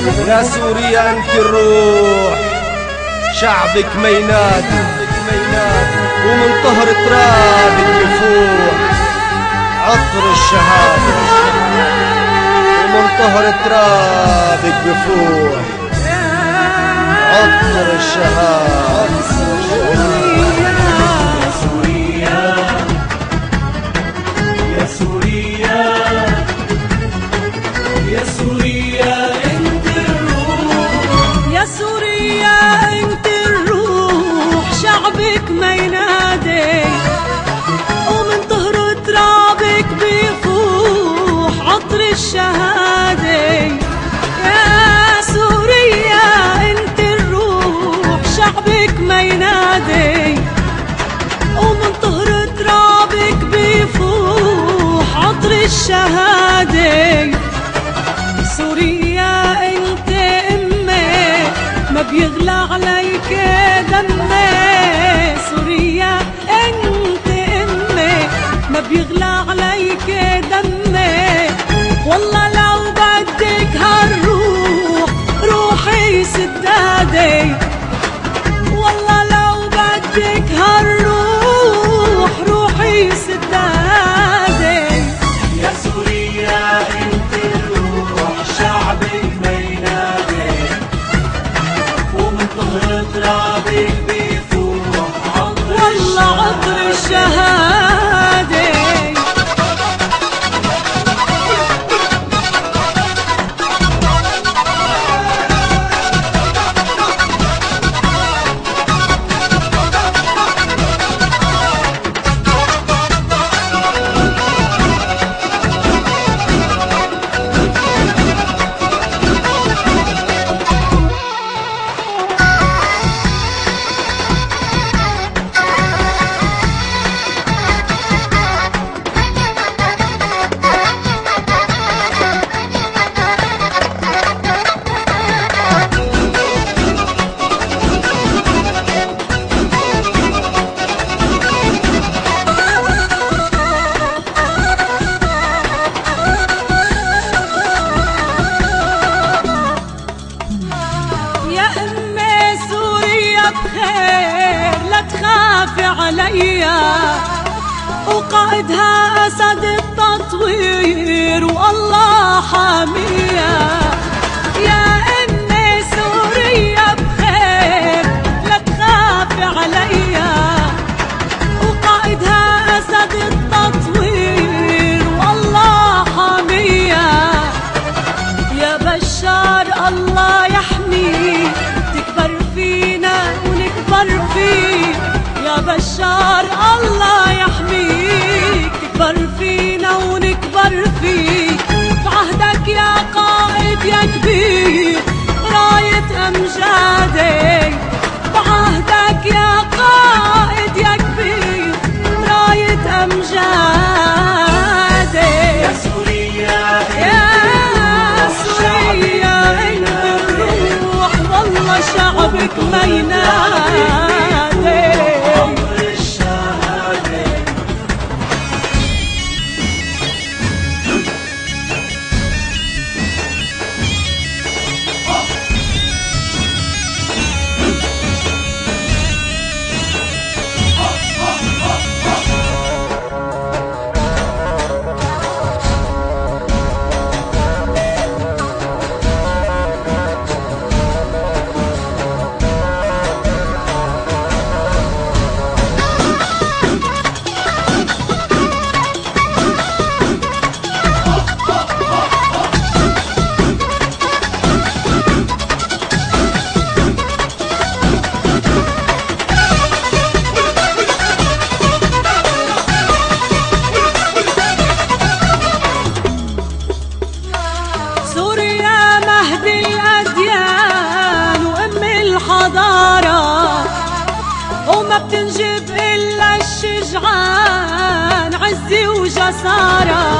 يا سوريا انت الروح، شعبك ما ينادي، ومن طهر ترابك بفوح عطر الشهادة، ومن طهر ترابك بفوح عطر الشهادة. يا سوريا يا سوريا انت الروح، يا سوريا انت الروح، شعبك ما ينادي ومن طهر ترابك بيفوح عطر الشهادة. يا سوريا انت الروح، شعبك ما ينادي ومن طهر ترابك بيفوح عطر الشهادة. سوريا انت امي ما بيغلى عليك دمي، سوريا انت امي ما بيغلى عليك دمي. والله لو بدك هالروح روحي سدادي، والله لو بدك هالروح روحي سدادي. يا سوريا انت الروح، شعبك ما ينادي ومن طهر ترابك بيفوح عطر والله عطر الشهادة. بخير لا تخافي عليا، وقائدها أسد التطوير والله حامية. يا أمي سوريا بخير لا تخافي عليا، وقائدها أسد التطوير والله حامية. يا بشار الله يحميك تكبر فينا ونكبر فيك، يا بشار الله يحميك تكبر فينا ونكبر فيك. بعهدك يا قائد يا كبير راية أمجادي، بعهدك يا قائد يا كبير راية أمجادي. يا سوريا يا سوريا انت الروح، والله شعبك ما ينادي. وما بتنجب إلا الشجعان عزي وجسارة.